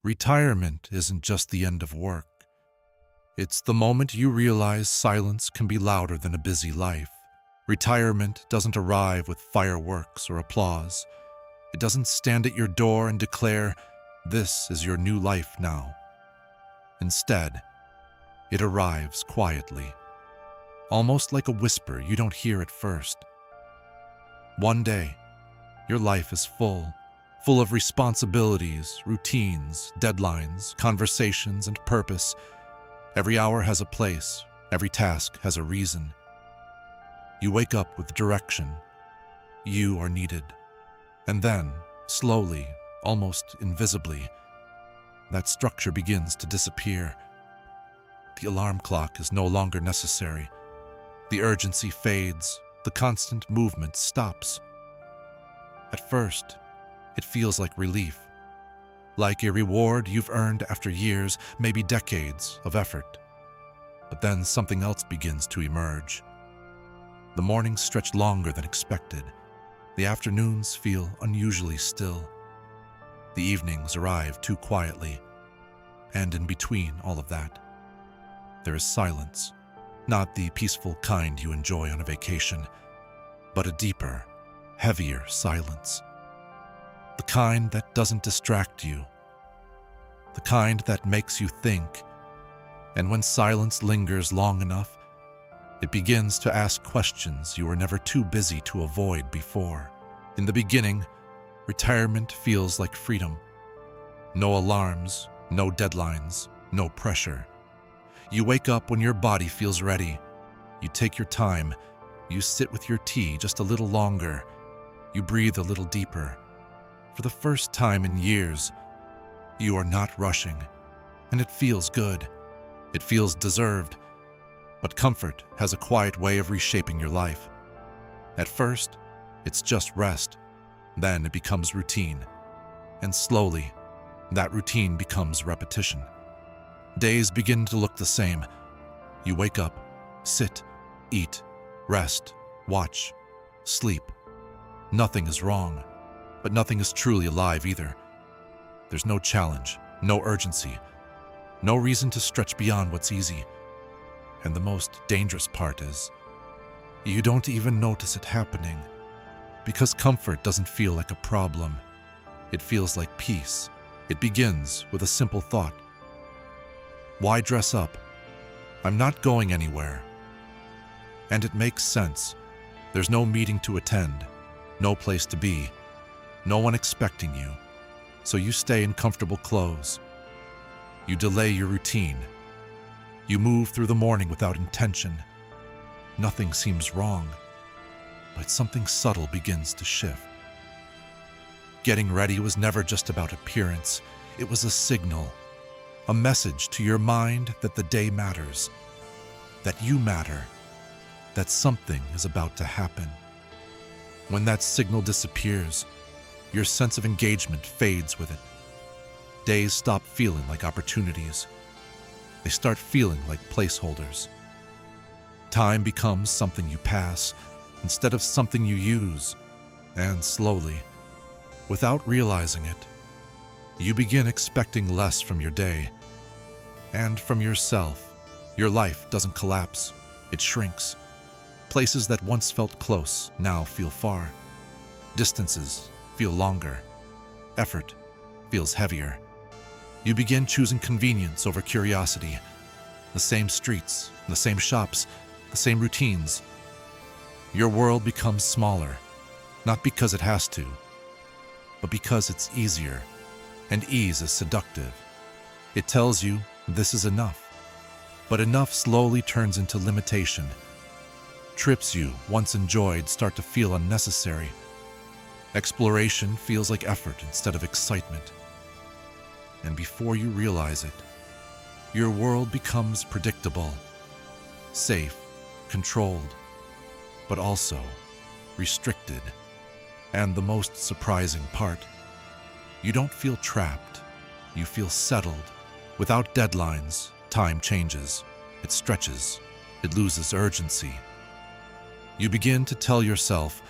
Retirement isn't just the end of work. It's the moment you realize silence can be louder than a busy life. Retirement doesn't arrive with fireworks or applause. It doesn't stand at your door and declare, "This is your new life now." Instead, it arrives quietly, almost like a whisper you don't hear at first. One day, your life is full of responsibilities, routines, deadlines, conversations, and purpose. Every hour has a place, every task has a reason. You wake up with direction. You are needed. And then, slowly, almost invisibly, that structure begins to disappear. The alarm clock is no longer necessary. The urgency fades. The constant movement stops. At first, it feels like relief, like a reward you've earned after years, maybe decades of effort. But then something else begins to emerge. The mornings stretch longer than expected. The afternoons feel unusually still. The evenings arrive too quietly. And in between all of that, there is silence. Not the peaceful kind you enjoy on a vacation, but a deeper, heavier silence. The kind that doesn't distract you. The kind that makes you think. And when silence lingers long enough, it begins to ask questions you were never too busy to avoid before. In the beginning, retirement feels like freedom. No alarms, no deadlines, no pressure. You wake up when your body feels ready. You take your time. You sit with your tea just a little longer. You breathe a little deeper. For the first time in years, you are not rushing, and it feels good. It feels deserved. But comfort has a quiet way of reshaping your life. At first, it's just rest. Then it becomes routine. And slowly, that routine becomes repetition. Days begin to look the same. You wake up, sit, eat, rest, watch, sleep. Nothing is wrong, but nothing is truly alive either. There's no challenge, no urgency, no reason to stretch beyond what's easy. And the most dangerous part is, you don't even notice it happening, because comfort doesn't feel like a problem. It feels like peace. It begins with a simple thought. Why dress up? I'm not going anywhere. And it makes sense. There's no meeting to attend, no place to be, no one expecting you. So you stay in comfortable clothes. You delay your routine. You move through the morning without intention. Nothing seems wrong, but something subtle begins to shift. Getting ready was never just about appearance. It was a signal, a message to your mind that the day matters, that you matter, that something is about to happen. When that signal disappears, your sense of engagement fades with it. Days stop feeling like opportunities. They start feeling like placeholders. Time becomes something you pass instead of something you use. And slowly, without realizing it, you begin expecting less from your day and from yourself. Your life doesn't collapse, it shrinks. Places that once felt close now feel far. Distances feel longer. Effort feels heavier. You begin choosing convenience over curiosity. The same streets, the same shops, the same routines. Your world becomes smaller, not because it has to, but because it's easier, and ease is seductive. It tells you this is enough, but enough slowly turns into limitation. Trips you once enjoyed start to feel unnecessary. Exploration feels like effort instead of excitement. And before you realize it, your world becomes predictable, safe, controlled, but also restricted. And the most surprising part, you don't feel trapped, you feel settled. Without deadlines, time changes, it stretches, it loses urgency. You begin to tell yourself,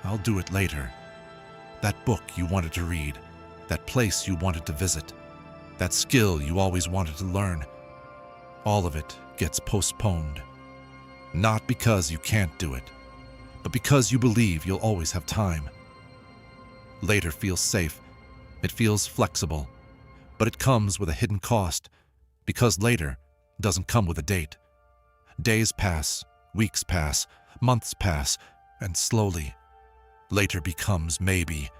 I'll do it later. That book you wanted to read, that place you wanted to visit, that skill you always wanted to learn. All of it gets postponed. Not because you can't do it, but because you believe you'll always have time. Later feels safe. It feels flexible, but it comes with a hidden cost, because later doesn't come with a date. Days pass, weeks pass, months pass, and slowly, later becomes maybe,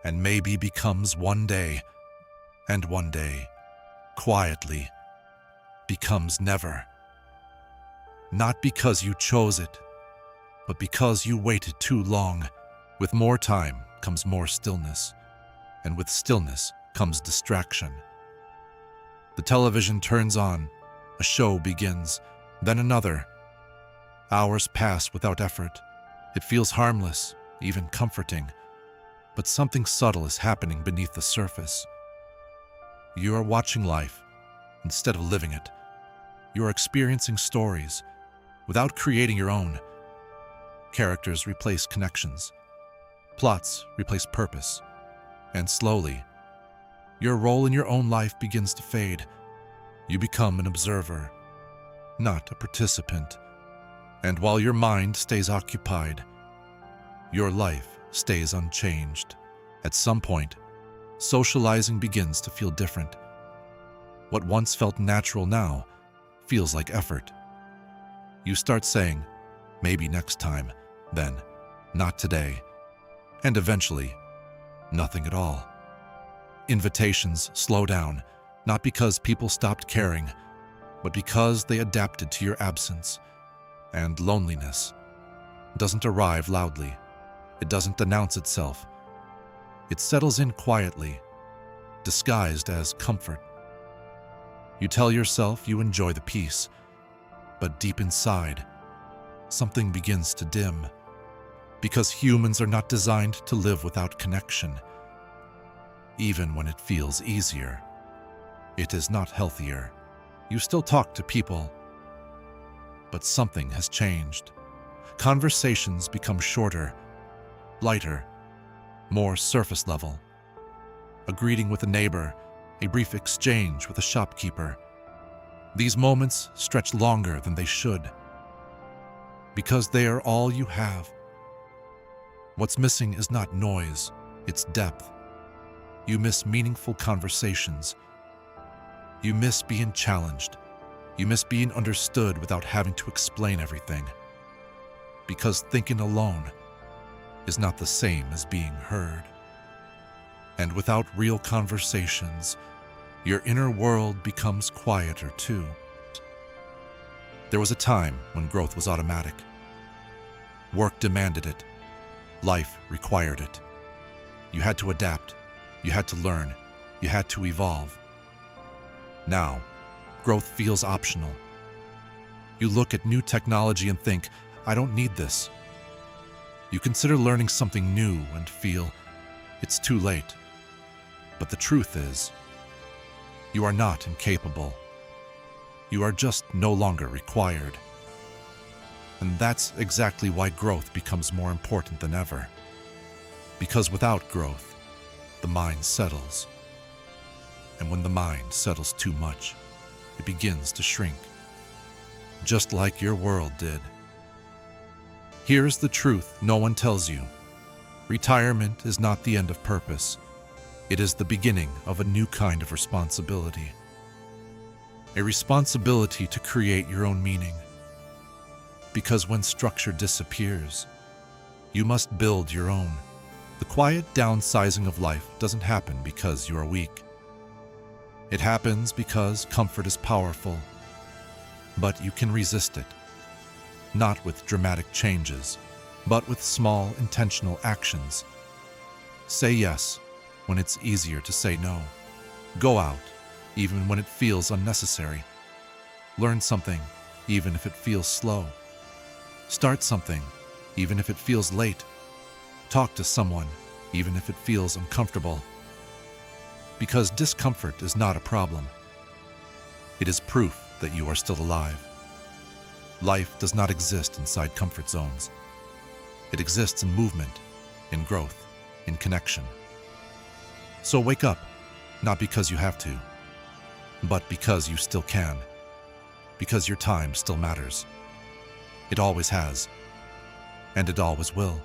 and maybe becomes one day, and one day, quietly, becomes never. Not because you chose it, but because you waited too long. With more time comes more stillness, and with stillness comes distraction. The television turns on, a show begins, then another. Hours pass without effort. It feels harmless, even comforting, but something subtle is happening beneath the surface. You are watching life instead of living it. You are experiencing stories without creating your own. Characters replace connections. Plots replace purpose. And slowly, your role in your own life begins to fade. You become an observer, not a participant. And while your mind stays occupied, your life stays unchanged. At some point, socializing begins to feel different. What once felt natural now feels like effort. You start saying, maybe next time, then, not today, and eventually, nothing at all. Invitations slow down, not because people stopped caring, but because they adapted to your absence. And loneliness doesn't arrive loudly. It doesn't announce itself. It settles in quietly, disguised as comfort. You tell yourself you enjoy the peace, but deep inside, something begins to dim. Because humans are not designed to live without connection. Even when it feels easier, it is not healthier. You still talk to people, but something has changed. Conversations become shorter, lighter, more surface level. A greeting with a neighbor, a brief exchange with a shopkeeper. These moments stretch longer than they should, because they are all you have. What's missing is not noise, it's depth. You miss meaningful conversations. You miss being challenged. You miss being understood without having to explain everything. Because thinking alone is not the same as being heard. And without real conversations, your inner world becomes quieter too. There was a time when growth was automatic. Work demanded it. Life required it. You had to adapt. You had to learn. You had to evolve. Now, growth feels optional. You look at new technology and think, I don't need this. You consider learning something new and feel, it's too late. But the truth is, you are not incapable. You are just no longer required. And that's exactly why growth becomes more important than ever. Because without growth, the mind settles. And when the mind settles too much, it begins to shrink. Just like your world did. Here's the truth no one tells you. Retirement is not the end of purpose. It is the beginning of a new kind of responsibility. A responsibility to create your own meaning. Because when structure disappears, you must build your own. The quiet downsizing of life doesn't happen because you are weak. It happens because comfort is powerful, but you can resist it. Not with dramatic changes, but with small, intentional actions. Say yes when it's easier to say no. Go out, even when it feels unnecessary. Learn something, even if it feels slow. Start something, even if it feels late. Talk to someone, even if it feels uncomfortable. Because discomfort is not a problem. It is proof that you are still alive. Life does not exist inside comfort zones. It exists in movement, in growth, in connection. So wake up, not because you have to, but because you still can. Because your time still matters. It always has, and it always will.